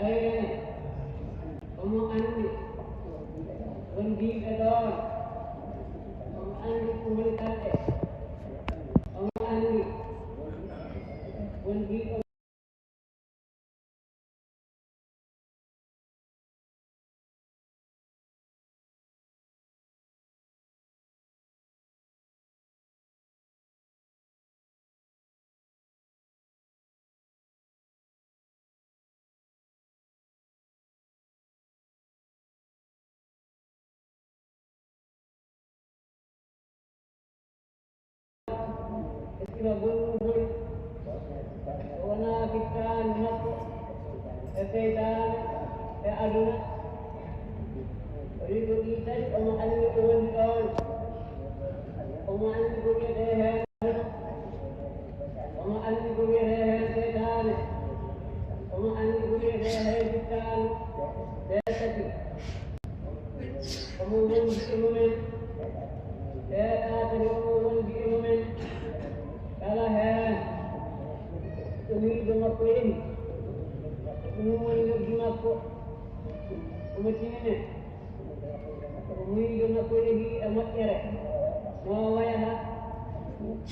غيرنا ومؤني ونجيب أدار ومؤني وملكته ومؤني ونجيب Bul wana kitan mak setan aduna ribu kita oman uwan oman gure deh oman gure deh setan oman gure deh kitan desati oman imumen setan oman imumen kalahan ini gemako ini gemako umatine ini gemako ini amat kere mawaya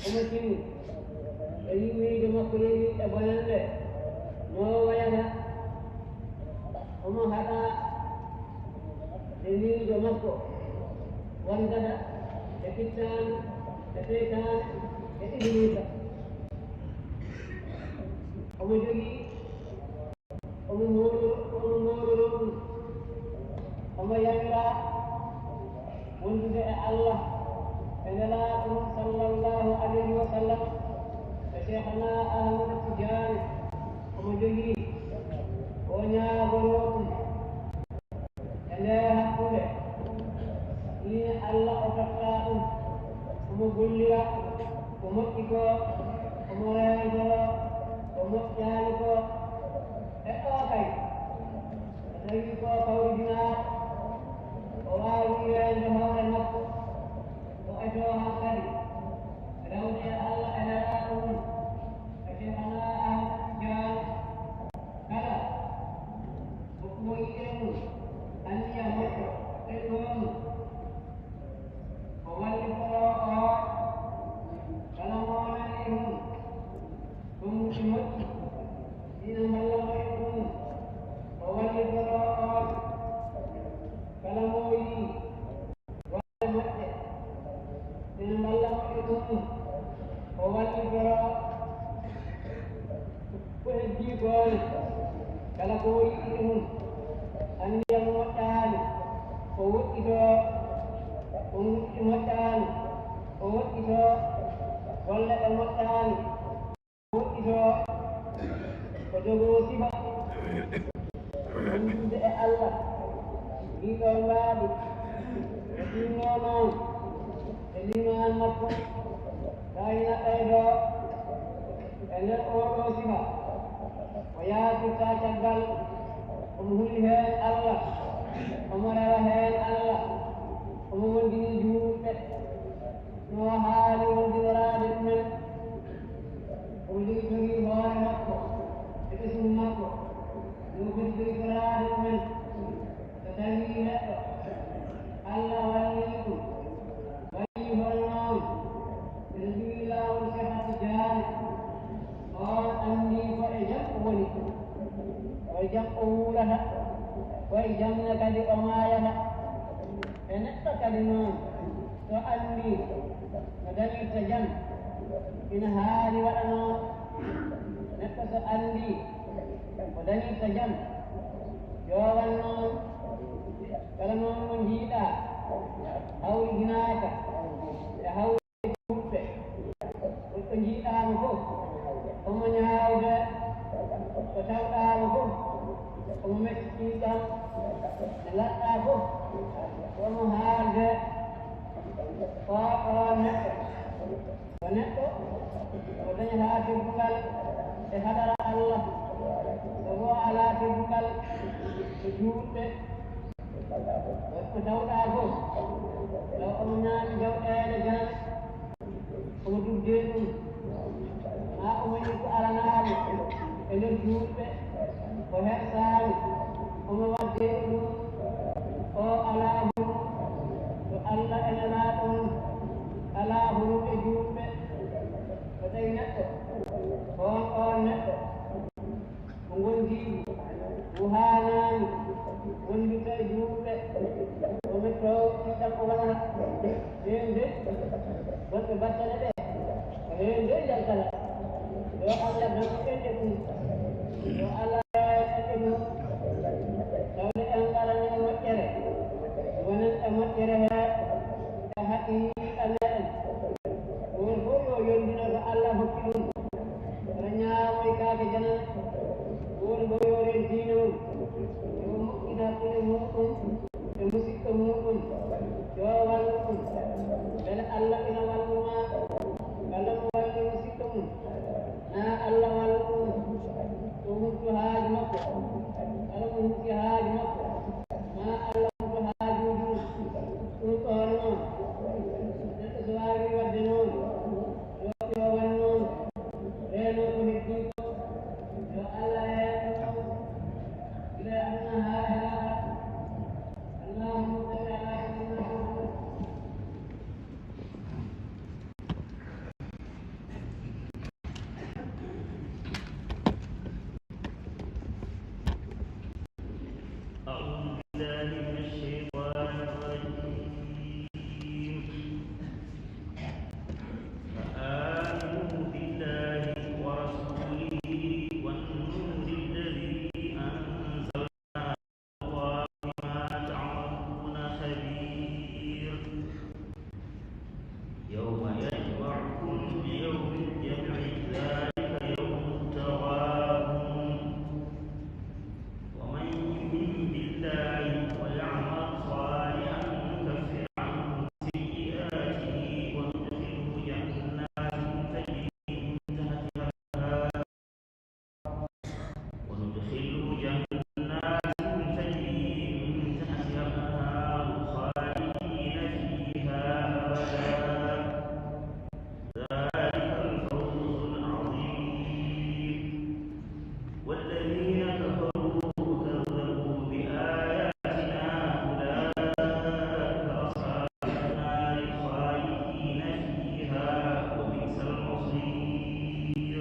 umatine ini gemako ini abalande mawaya umahata ini gemako wangada ekitan etekan ini Omujui, omumurun, omayangla, mundude Allah, enala sallallahu alaihi wasallam, Syekhana Ahmad Tijani, omujui, onya borot, ene hakule, ini Allah otakkan, omugulya, omukiko, omorego. Umut jangan ko kai lagi ko kaudina orang yang jemaah nak ko ajo hakari dalam dia Allah adalah bagaimana jangan kala hukum ilmu ania mako ilmu awal ko kalau mau ilmu Kumut ina malam awal berat kalau mau ini wajib ina malam itu awal berat wajib kalau mau ini anda muatan awal itu muatan awal itu wala muatan itu pejogo sifat menjadi Allah kita lagi dingono eliman mako kaina edo ene oro sifat waya kita jagal umulih Allah amarah Allah umul dini jumet no hali wal diradin min Uli bagi orang makro, itu semua makro. Mungkin beri kerana dengan tetapi makro. Allah waliku, wali orang, Alhamdulillah usaha sejalan. Orang andi wajib waliku, wajib ulah, wajib nak kadi omaya. Enak tak kadi nom, so andi, madani sejalan. Ina hari wadana nakasa andi wadani sajam jawaban kalau mau menjita haul hinaka haul kupe penjita aku umanya udah kata aku umestika nelat aku umuharga faqana Wanita, wadanya hati bukal, hadara Allah, semua alat bukal, sujud, berjauh aku, kalau umumnya jauh jangan, sujud dia, aku menyukai alam, elok sujud, perhatian. neɗɗo on neɗɗo mo gondiiɗo mo haanaani wondita e juuɗe omi towɗiɗam o wonata heen de wonɓe battane ɓe ko heen de jaltala yo Allah donɗeɗe ɗum yo Allah ɗeɗe ɗum tawde en ngaranen moƴƴere wonen e moƴƴere he e haqiqa meɗen won fof yo yondino ko Allah hokki ɗum oɗo ñaamoy kaake janane won bo yo rentino yo moƴƴina hakkude muɗum e musidɗo muɗum yo wallu ɗum beele Allah ina walluma walla mo walli musidɗo mum na Allah wallu ɗum o huccu haaju makko kala mo hucci haaju makko ma Allah huccu haajuji mum ɗum ɗon noon neɗɗo so waawi wadde noon yo wan noon reno ko heddi ko yo Allah heeɗo ila aduna ha e laha allahumma salli ala sayyidina Muhammad أعوذ بالله من الشيطان الرجيم فآمنوا بالله ورسوله والنور الذي أنزلنا والله بما تعملون خبير يوم يجمعكم ليوم الجمع ذلك يوم التغابن ومن يؤمن بالله ويعمل صالحا نكفر عنه سيئاته وندخله جنات تجري من تحتها الأنهار خالدين فيها أبدا ذلك الفوز العظيم والذين كفروا وكذبوا بآياتنا أولئك أصحاب النار خالدين فيها وبئس المصير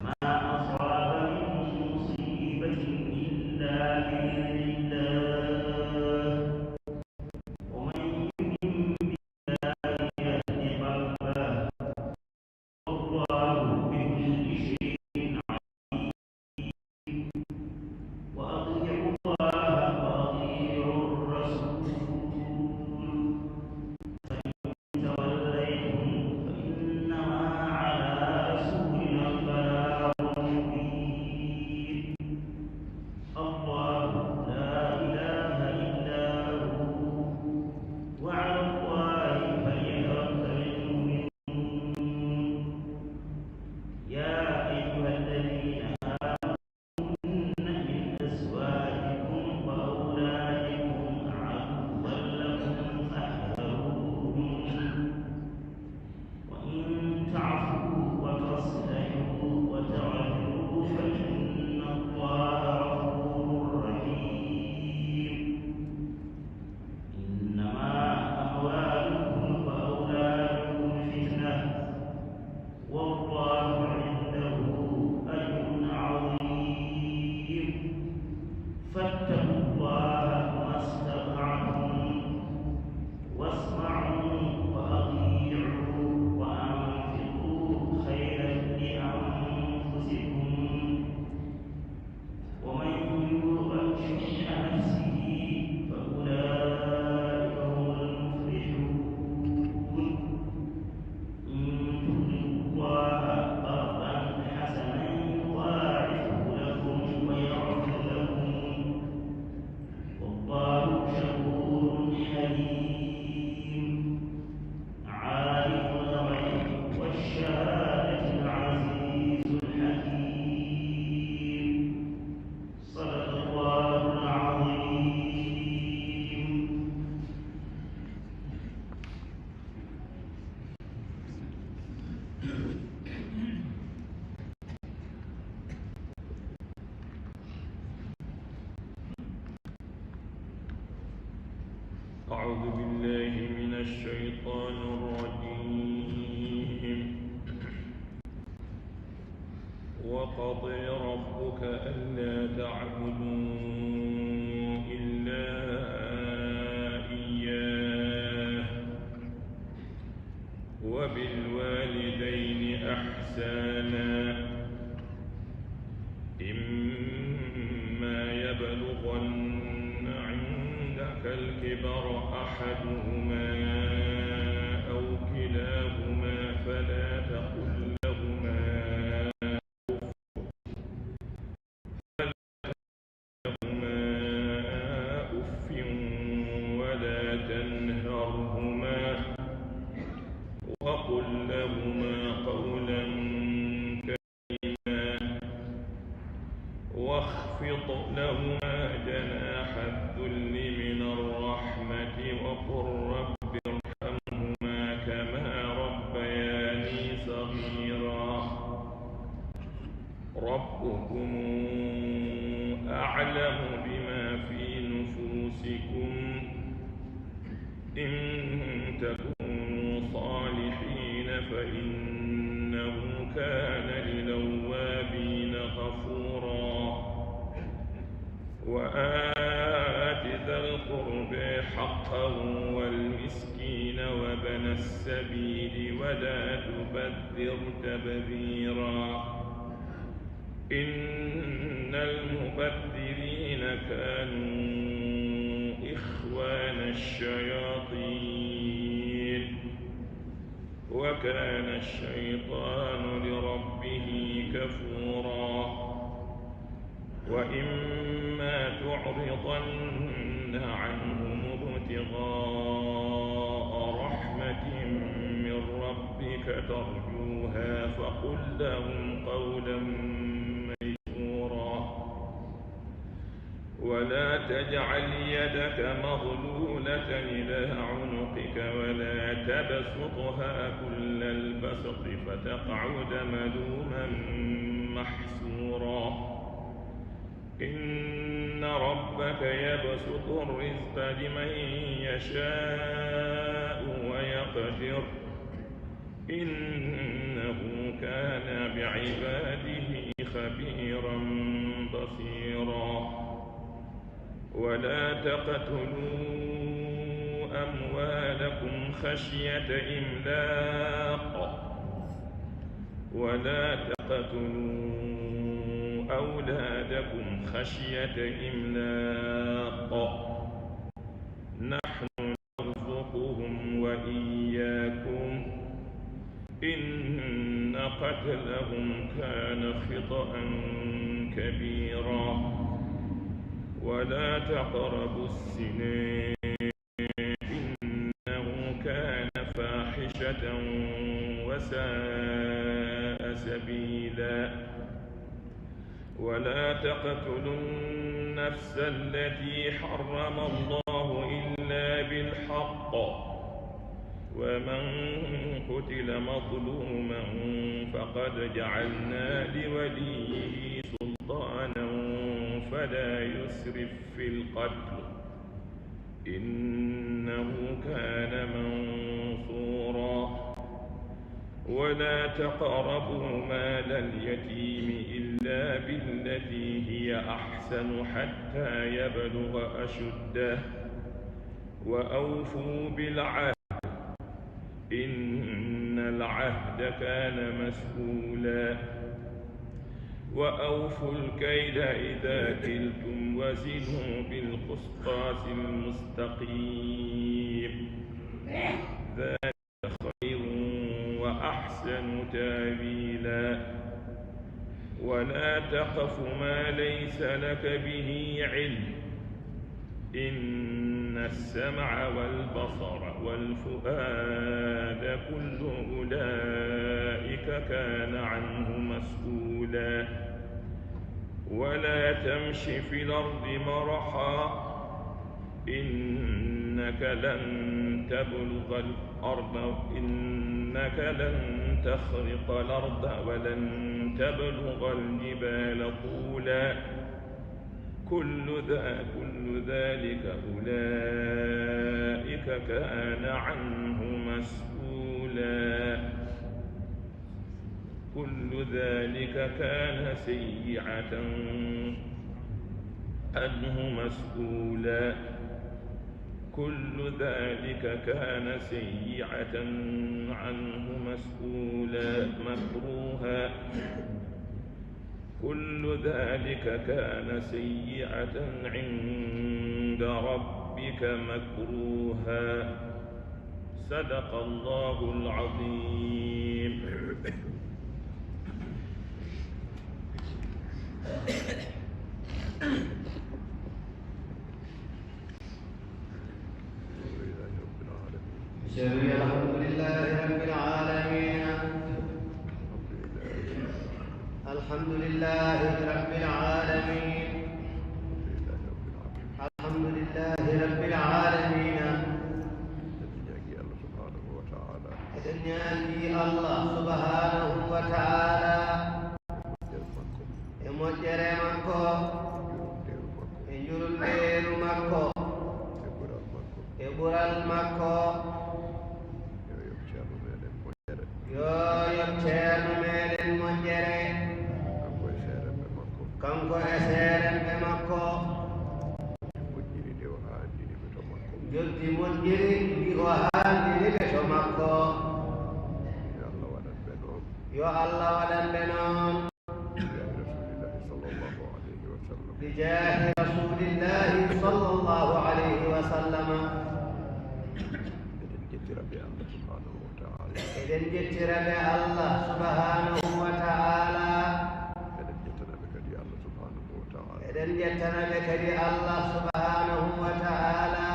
ما أصاب من مصيبة إلا بإذن الله ومن يؤمن بالله يهد قلبه والله بكل شيء وأطيعوا الله وأطيعوا الرسول فإن توليتم فإنما على رسولنا البلاغ المبين الله لا إله إلا هو وعلى الله فليتوكل المؤمنون يا أيها الذين من أزواجكم وأولادكم عدوا لكم فاحذروهم وإن تعفوا وتصلحوا وتغفروا فإن الله غفور رحيم إنما أموالكم وأولادكم فتنة والله عنده أجر عظيم فاتقوا الله ما استطعتم واسمعوا وأطيعوا وأنفقوا خيرا لأنفسكم ومن يوق شح نفسه فأولئك هم المفلحون إن تقرضوا الله قرضا حسنا يضاعفه لكم ويغفر لكم والله شكور حليم عالم الغيب والشهادة العزيز الحكيم صدق الله العظيم. أعوذ بالله من الشيطان الرجيم وقضى ربك ألا تعبدوا إلا إياه وبالوالدين إحسانا إما يبلغن عندك الكبر أحدهما أو كلاهما فلا تقل لهما أف ولا تنهرهما وقل لهما قولا كريما واخفض لهما جناح الذل من الرحمة وقل رب ارحمهما كما ربياني صغيرا ربكم أعلم بما في نفوسكم إن تكونوا صالحين فإنه كان للأوابين غفورا وآت ذا القرب حقه والمسكين وابن السبيل ولا تبذر تبذيرا إن المبذرين كانوا إخوان الشياطين وكان الشيطان لربه كفورا وإما تعرضن عنهم ابتغاء رحمة من ربك ترجوها فقل لهم قولا ميسورا ولا تجعل يدك مغلولة إلى عنقك ولا تبسطها كل البسط فتقعد ملوما محسورا إن ربك يبسط الرزق لمن يشاء ويقدر إنه كان بعباده خبيرا بصيرا ولا تقتلوا أموالكم خشية إملاق ولا تقتلوا أولادكم خشية إملاق نحن نرزقهم وإياكم إن قتلهم كان خطأ كبيرا ولا تقربوا الزنا إنه كان فاحشة وساء سبيلا ولا تقتلوا النفس التي حرم الله إلا بالحق ومن قتل مظلوما فقد جعلنا لوليه سلطانا فلا يسرف في القتل إنه كان منصورا ولا تقربوا مال اليتيم إلا بالتي هي أحسن حتى يبلغ أشده وأوفوا بالعهد إن العهد كان مسؤولا وأوفوا الكيل إذا كلتم وزنوا بالقسطاس المستقيم ذلك خير وأحسن تأويلا ولا تقف ما ليس لك به علم إن السمع والبصر والفؤاد كل أولئك كان عنه مسؤولا ولا تمش في الأرض مرحا إنك لن تخرق الأرض ولن تبلغ الجبال طولا كل ذلك أولئك كان عنه مسؤولا كل ذلك كان سيئة عنه مسؤولا كل ذلك كان سيئة عنه مسؤولا مكروها كل ذلك كان سيئة عند ربك مكروها صدق الله العظيم. الحمد لله رب العالمين. الحمد لله رب العالمين. الحمد لله رب العالمين. Edenyaaki Allah subhanahu wa ta'ala e moƴƴere makko e njurundeeru makko e ɓural makko yo yoɓ ceerno meeɗen moƴƴere kanko e seerenɓe makko joddi moƴƴiri ndi o haandiniɓe to makko yo Allah waɗanɓe noon bijahi rasulillahi sallallahu alayhi wa sallam. Eɗen jettira ɓe Allah subhanahu wa ta'ala. Eɗen jettana ɓe kadi Allah subhanahu wa ta'ala.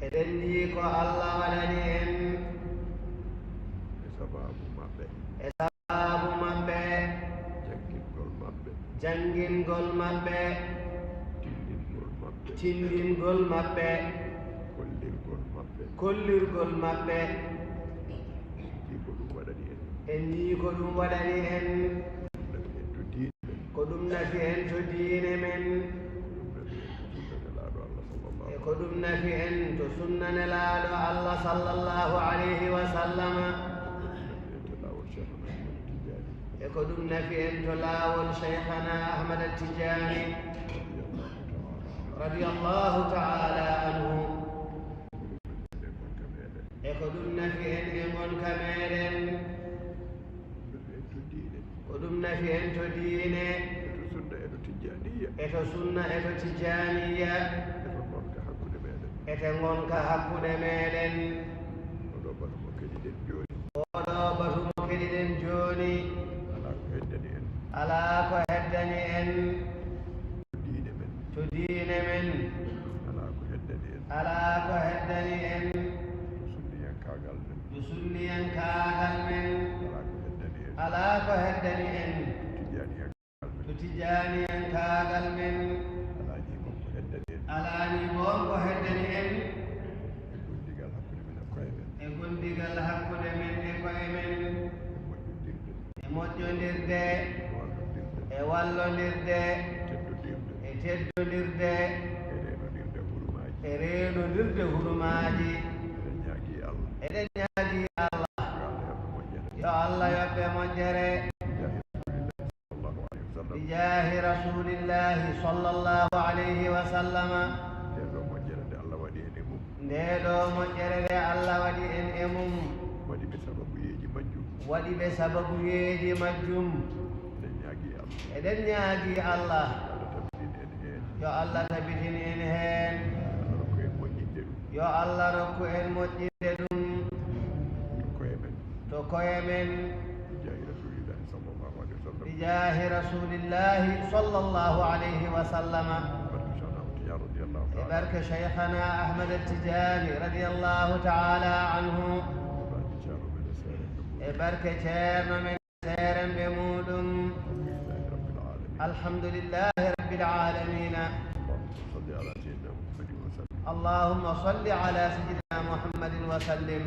Eɗen jii ko Allah waɗani en e sababu maɓɓe janngingol maɓɓe tindingol maɓɓe kollirgol maɓɓe en jii ko ɗum waɗani en ko ɗum nafi en to diine men e ko ɗum nafi en to sunna nelaaɗo Allah sallallahu alayhi wa sallam e ko ɗum nafi en to laawol cheikhana Ahmad Tijani radiyallahu ta'ala anhu e ko ɗum nafi en e gonka meɗen ko ɗum nafi en to diine e to sunna e to tijaniya e to gonka hakkude meɗen oɗo batu mo keɗiɗen joni alaa ko heddani en to diine men alaa ko heddani en to sunniyankaagal men alaa ko heddani en to tijaniyankaagal men alaani boon ko heddani en e gondigal hakkude men e koye men e moƴƴondirde e wallondirde e teddondirde e reenondirde hurumaaji. Eɗen ñaagi Allah yo Allah yoɓɓe moƴƴere bijahi rasulillahi sallallahu alayhi wa sallama. Nde ɗo moƴƴere nde Allah waɗi en e mum waɗi ɓe sababuyeeji majjum. Eɗen ñaagi Allah yo Allah tabitin en heen yo Allah rokku en moƴƴinde ɗum to koye men bijahi rasulillahi sallallahu alayhi wa sallama e barke cheikhana Ahmad Tijani radiyallahu ta'ala anhu e barke ceerno men seerenɓe muɗum. Alhamdulillahi rabbil alamin. Allahumma salli ala sayyidina Muhammadin wa sallim.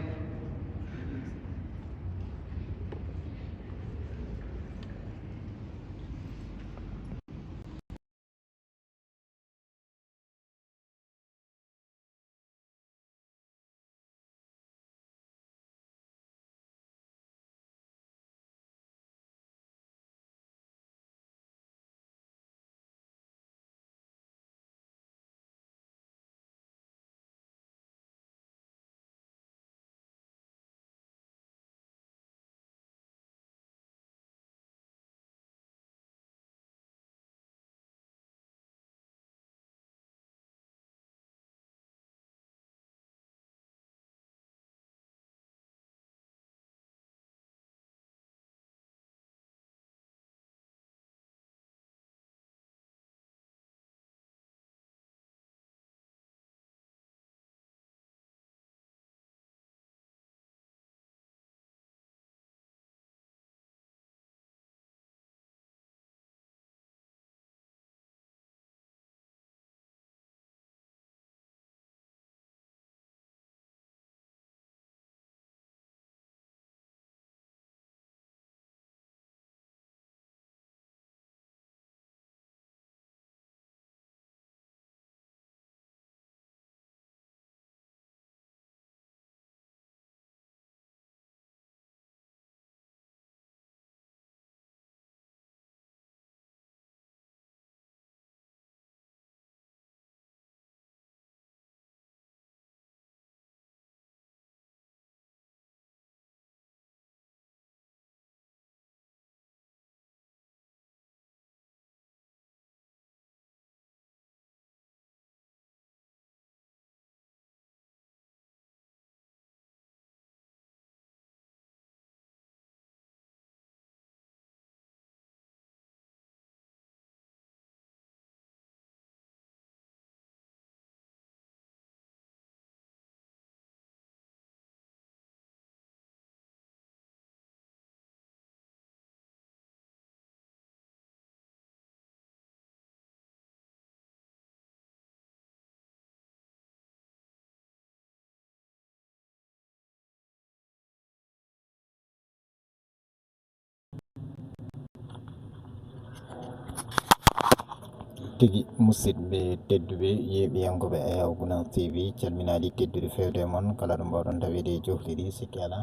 tigi musidɓe tedduɓe yeeɓiyankoɓe Ayaw Gounass TV calminaɗi teddude fewde moon kala ɗo mbawɗon tawide johliɗi sikki ala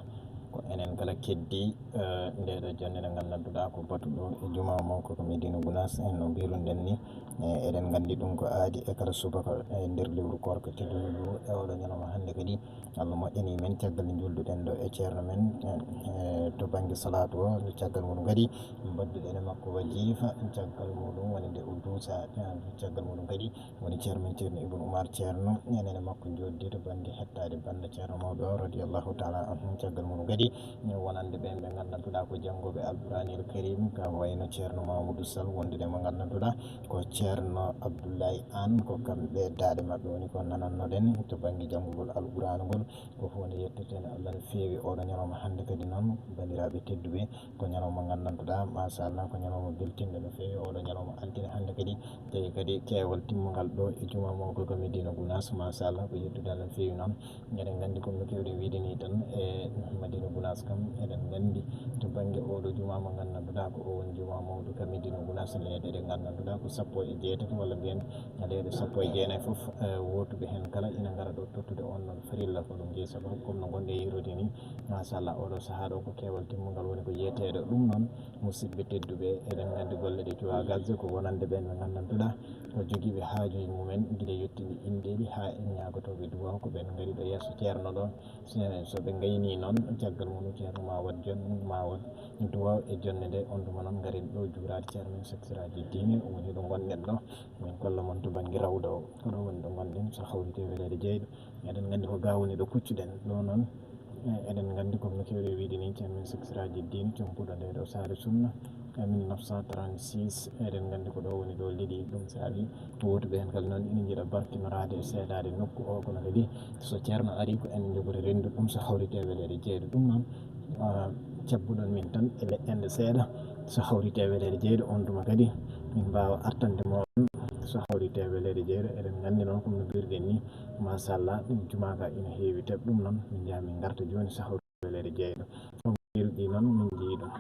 ko enen kala keddi ndeɗo jonde nde gandanduɗa ko batuɗo e juma mawko ko Médina Gounass en no mbiruɗen ni eɗen gandi ɗum ko aadi e kala subaka e nder lewru korko tedduɗo e oɗo ñalawma hannde kadi Allah moƴƴani men caggal nde julduɗen ɗo e ceerno men to banggue salatu o caggal muɗum kadi mbadduɗen e makko wajifa caggal muɗum woni nde o duusa caggal muɗum kadi woni ceerno men ceerno Ibnu Oumar ceerno enen e makko joddi to banggue hettade banda ceerno mawɗo o radiallahu taala anhu caggal muɗum kadi wonande ɓen ɓe gandantuɗa ko janggoɓe Alqouranil Karim ka wayno ceerno Mamadou Sall wondude mo gandantuɗa ko ceerno Abdoulaye Anne ko kamɓe daaɗe mabɓe woni ko nanannoɗen to banggue janggugol Alqouran ngol ko hunde yettetede Allah no fewi oɗo ñalawma hannde kadi noon bandiraɓe tedduɓe ko ñalawma gandantuɗa machallah ko ñalawma beltinɗo no fewi oɗo ñalawma altine hannde kadi tawi kadi keewal timmugal ɗo e juma mawko ko Médina Gounass machallah ko yettude Allah no fewi noon eɗen gandi kono kewɗen wiide ni tan e Médina Gounass kam eɗen gandi to banggue oɗo juma mo gandantuɗa ko o woni juma mawɗo ka Médina Gounass leyɗe ɗe gandantuɗa ko 17 walla mbiyen leyɗe 19 foof wotuɓe hen kala ina gara ɗo tottude on ɗon farilla ko ɗum jeeyi sababu comme no gonɗe yirude ni machallah oɗo saaha ɗo ko keewal timmugal woni ko yiyetede ɗum noon musidɓe tedduɓe eɗen gandi golle ɗe cuwa gazze ko wonande ɓen ɓe gandantuɗa ko joguiɓe haajuji mumen guila yettude indeɗi ha en ñagotoɓe duwaw ko ɓen gaari ɗo yesso ceerno ɗo soɓe gayni noon caggal muɗum ceerno ma wat duwaw e jonde nde on tuma noon garin ɗo juurade ceerno men Cheikh Siraji Dine woni ɗo gonɗen ɗo min kolla moon to banggue rawda o ko ɗo woni ɗo gonɗen so hawrite welede jeyɗo eɗen gandi ko ga woni ɗo kuccuɗen ɗo noon eɗen gandi comme no kewɗe wiide ni ceerno men Cheikh Siraji Dine compuɗo nde ɗo Saare Sunna 1936 eɗen gandi ko ɗo woni ɗo liiɗi ɗum saabi wotuɓe hen kala noon ina jiiɗa barkinorade e seedade nokku o kono kadi so ceerno ari ko en jogori rendude ɗum so hawrite welede jeyɗo ɗum noon cabbuɗon min tan e leƴƴande seeɗa so hawrite welede jeyɗo on tuma kadi min mbawa artande moɗon so hawrite welede jeyɗo eɗen gandi noon comme no mbirɗen ni machallah jumaka ina heewi teɓ ɗum noon min jaa min garta joni so hawrite welede jeyɗo ɗum irɗi noon min jii ɗum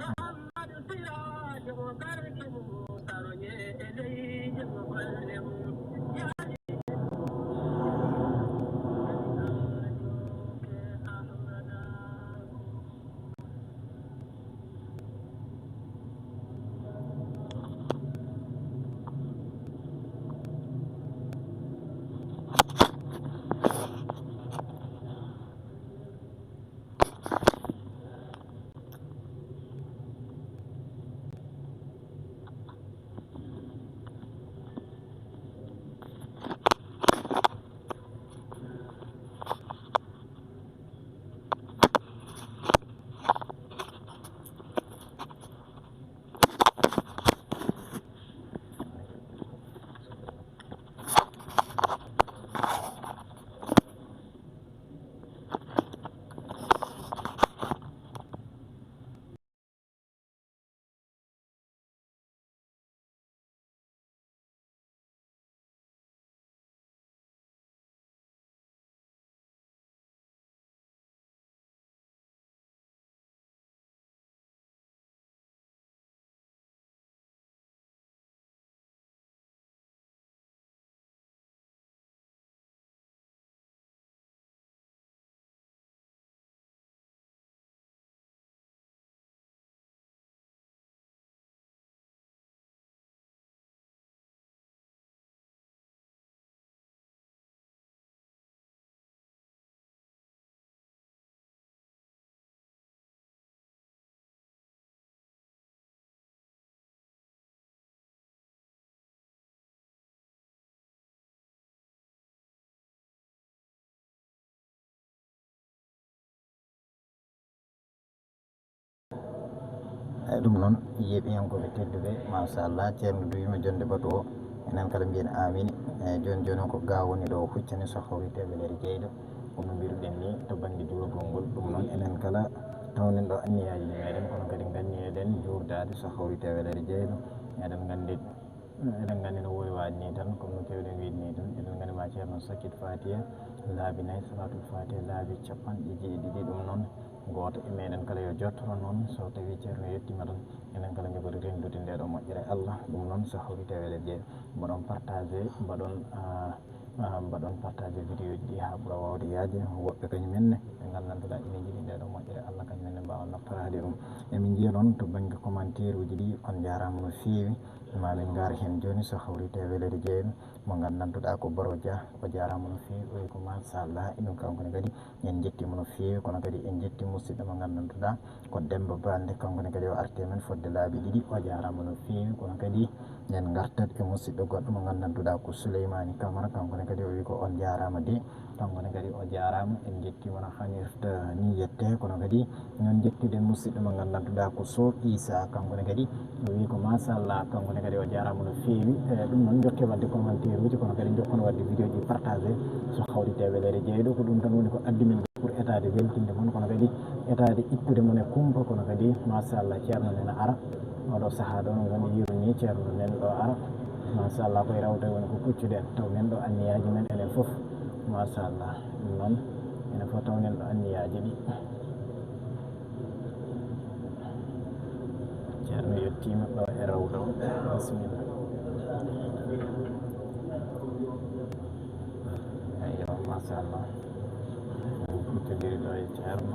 ɗum noon yeeɓiyankoɓe tedduɓe machallah ceerno duwima jonde batu o enen kala mbiyen amin joni joni ko ga woni ɗo huccani so hawrite welede jeyɗo kono mbiruɗen ni to banggue juurgol ngol ɗum noon enen kala tawnen ɗo anniyaji meɗen kono kadi ganniyeɗen juurdade so hawrite welede jeyɗo eɗen gandi no wowi waade ni tan comme no kewɗen wiide ni tan eɗen gandi ma ceerno sakkit Fatiha laabi nayi salatul fatiha laabi capanɗe jeeɗiɗi ɗum noon gooto e meɗen kala yo jottoro noon so tawi ceerno yettima tan enen kala jogori rendude nde ɗo moƴƴere Allah ɗum noon so hawri tawede jeeya mbaɗon partagé mbaɗon partagé vidéo ji ɗi ha ɓuura wawde yaade woɓɓe kañumenne ɓe gandantuɗa ina jiiɗi nde ɗo moƴƴere Allah kañumenne mbawa naftorade ɗum emin jiiya noon to banggue commentaire uji ɗi on jarama no fewi mamin gar hen joni so hawri tawi welede jeeyen mo gandantuɗa ko Baro Dia o jarama no fewi o wi ko machallah ɗum kankone kadi en jettimo no fewi kono kadi en jetti musidɗo mo gandantuɗa ko Demba Bande kankone kadi o arti men fodde laabi ɗiɗi o jarama no fewi kono kadi en gartat e musidɗo goɗɗo mo gandantuɗa ko Souleymani Camara kankone kadi o wi ko on jarama de kankone kadi o jarama en jettimo no hannirta ni yette kono kadi non jettude musidɗo mo gandantuɗa ko Sow Issa kankone kadi o wi ko machallah kankone kadi o jarama no fewi ɗum noon jokke wadde commentaire uji kono kadi jokkono wadde vidéo ji partagé so hawri te welede jeeyɗo ko ɗum tan woni ko addi men pour étade weltinde moon kono kadi étade ittude mon e kumpa kono kadi machallah ceerno men ara oɗo saaha ɗo no gonɗi yiru ni ceerno men ɗo ara machallah koye rawde woni ko kuccude taw men ɗo anniyaji men enen foof machallah ɗum noon enen foof tawnen ɗo anniyaji ɗi ceerno yettima ɗo e rawdo bisimilla eyyo machallah kuccodiri ɗo e ceerno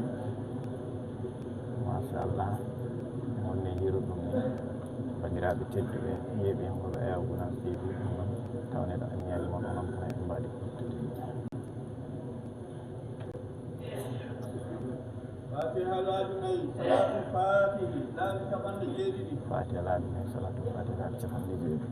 machallah wonne yiru ɗum ni bandiraɓe tedduɓe yeeɓi hongol Eyaw TV ɗum noon tawneɗo anniyaji moon onon kono en mbaɗi Fatiha laabi nayi salatul fatihi laabi capanɗe jeeɗiɗi Fatiha laabi nayi salatul fatiha laabi capanɗe jeeɗiɗi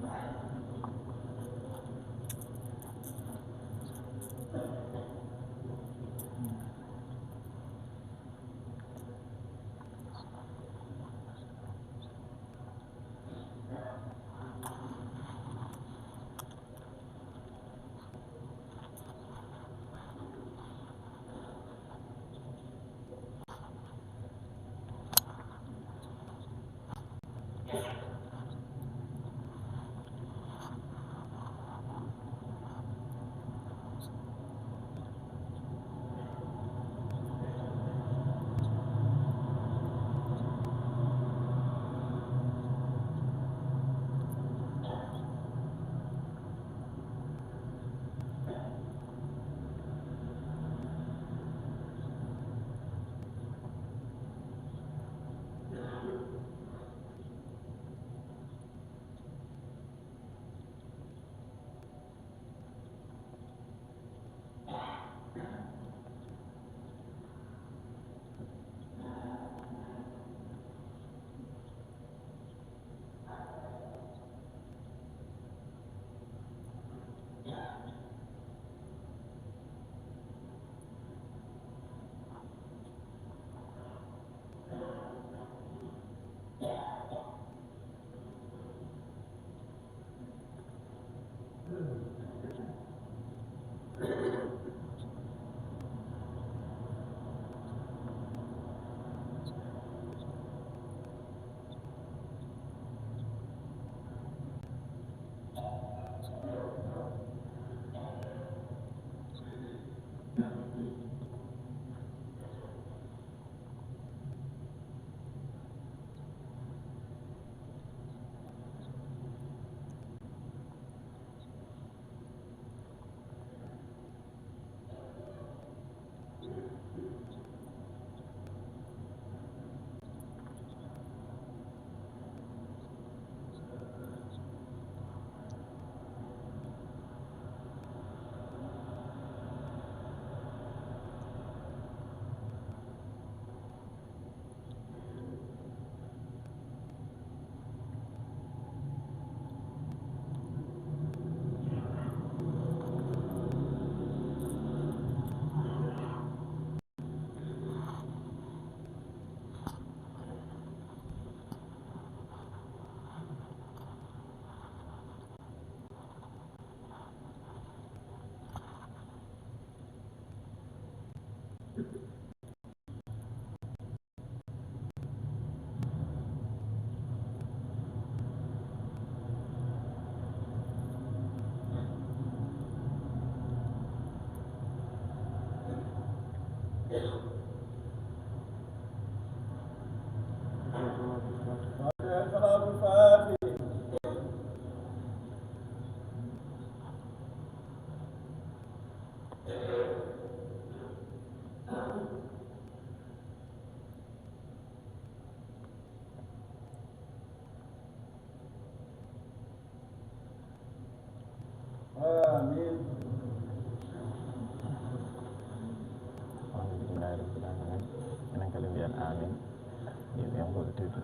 yeɓe ngoɓe tedduɓe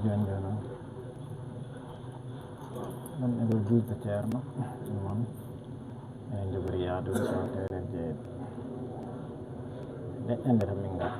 joni joni ɗum eɗo juuɗe ceerno ɗum enen jogori yaadude sawtere jeeɗi leɗɗe nde tan min ngari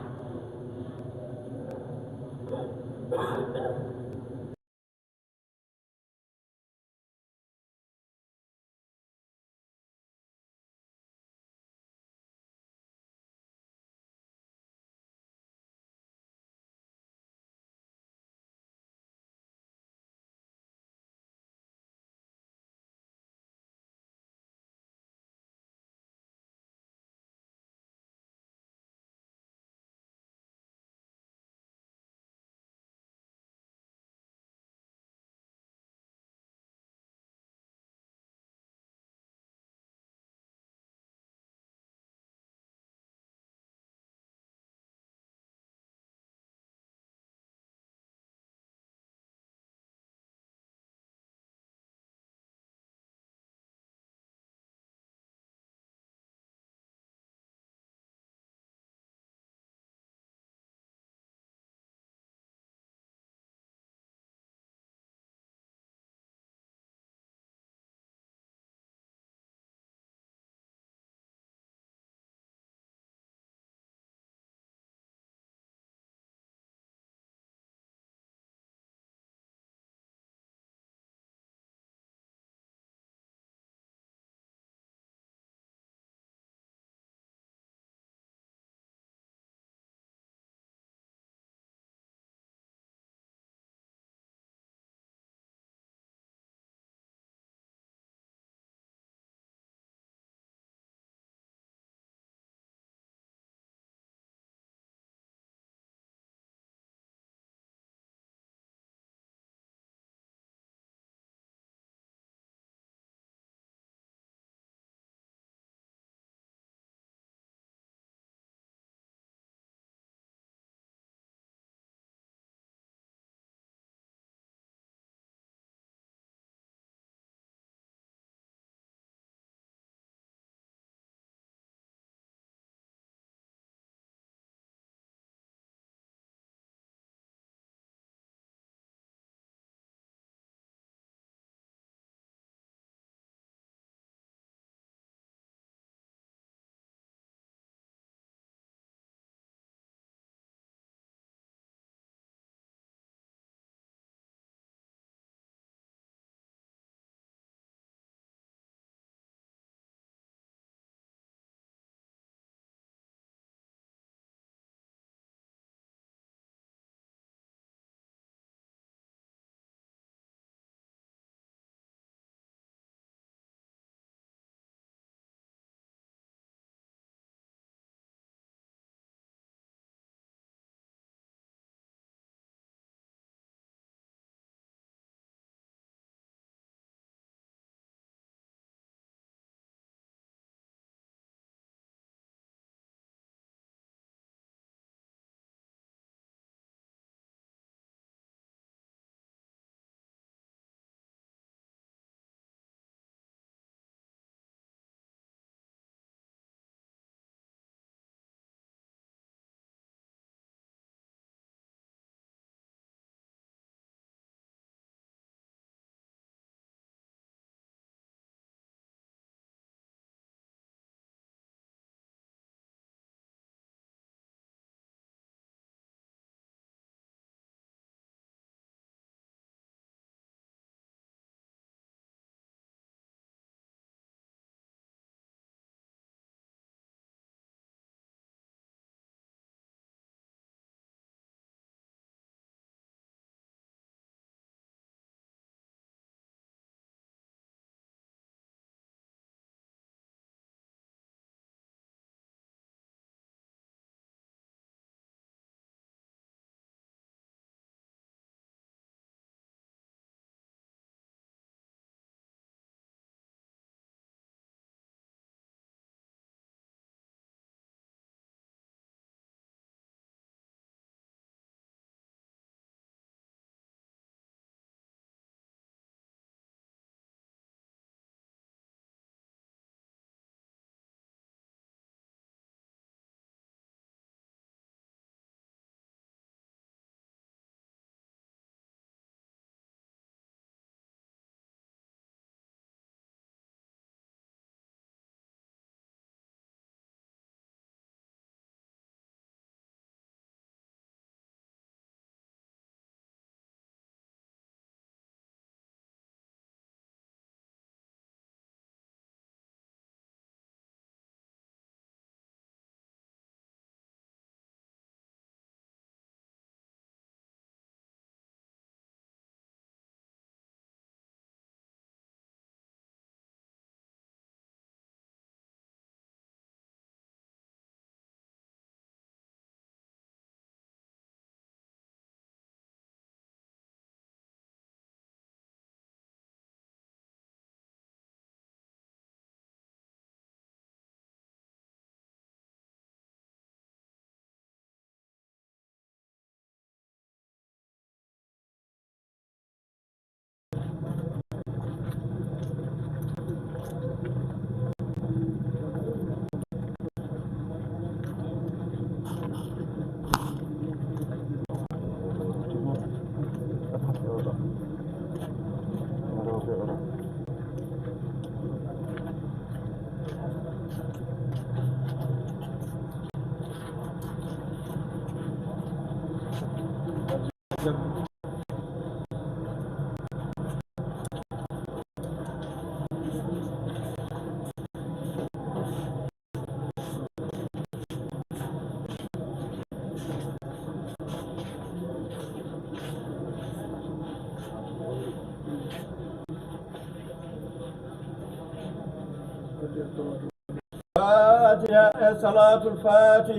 فاتحة صلاة الفاتح.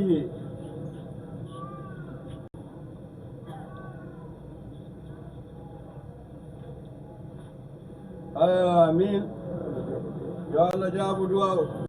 آمين. يا الله جابوا دعاء.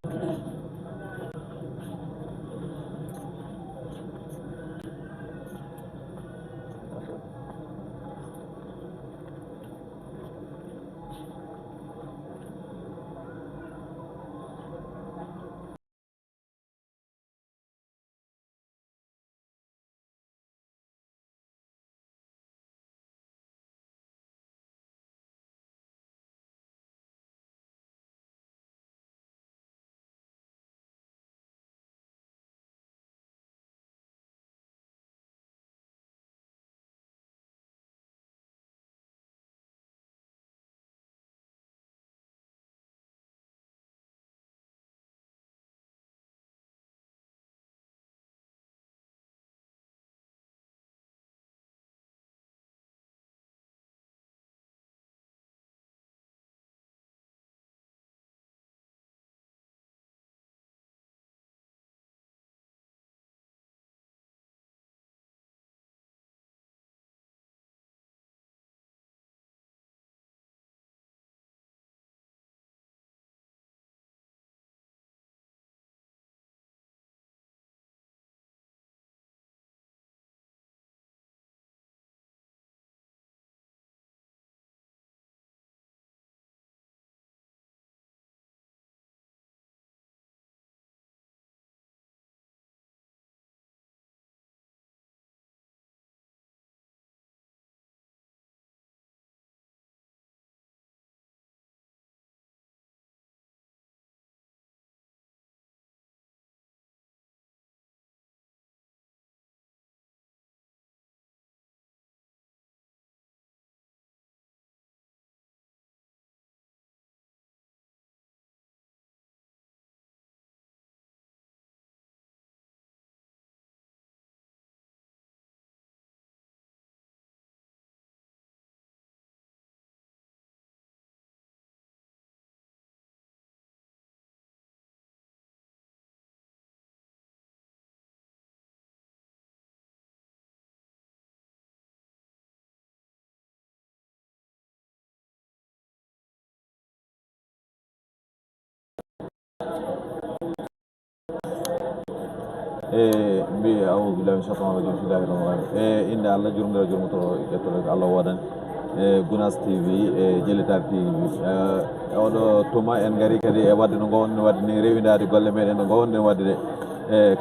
mbi a'udhu billahi minash shaitanir rajim. Bismillahir rahmanir rahim. Inde Allah jurmdira jurmoto ƴettoɗo Allah wodan Gunas TV Djelitar TV oɗo tuma en gari kadi e wadde no gowonno wadde ni rewidade golle meɗen no gowonɗen wadde de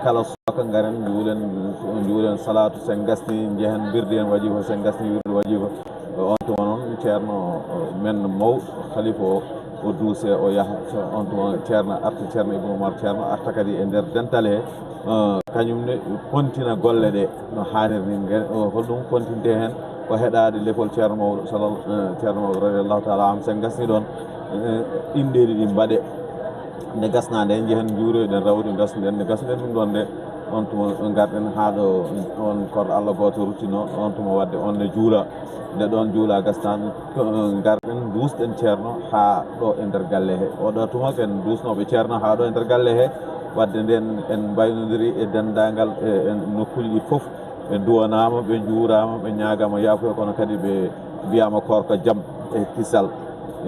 kala soka garen juulen salatu sen gasni jehen birde en wajifa sen gasni wirde wajifa on tuma noon ceerno men mawɗo khalifa o duuse o yaha on tuma ceerno arta ceerno Ibnu Umar ceerno arta kadi e nder dental he kañumne kontina golle ɗe no hannirni holɗum kontinte hen ko heɗade l'école ceerno mawɗo ceerno mawɗo radiallahu taala an sen gasni ɗon indeji ɗi mbaɗe nde gasnade en jehen juuroyɗen rawdi gasnuɗen nde gasnuɗen ɗum ɗon nde on tuma garɗen ha ɗo on korɗo Allah goto ruttino on tuma wadde on ne juula nde ɗon juula gasnade garɗen dusɗen ceerno ha ɗo e nder galle he oɗo tuma ken dusnoɓe ceerno ha ɗo e nder galle he wadde nden en mbaynodiri e dendagal e nokkuji ɗi foof ɓe duwanama ɓe juurama ɓe ñagama yaafuya kono kadi ɓe mbiyama korko jaam e kisal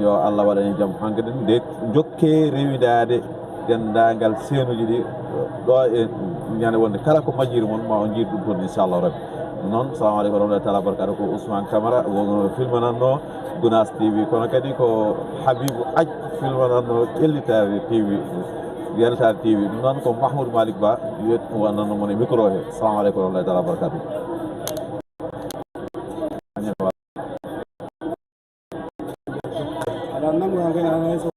yo Allah waɗa en jaam hankkadi nde jokke rewidade dendagal seenuji ɗi ɗo e ñande wonde kala ko majjiri mon ma o jiiɗ ɗum toon inchallahu rabbi noon salamu aleykum warahmatullahi taala barakatu ko Ousmane Camara wono filmananno Gunas TV kono kadi ko Habibou Aj filmananno Djelitar TV Djelitar TV ɗum noon ko Mahmoudou Malick Ba wannanno mon e micro he salamu aleykum warahmatullahi taala barakatu aɗa nangu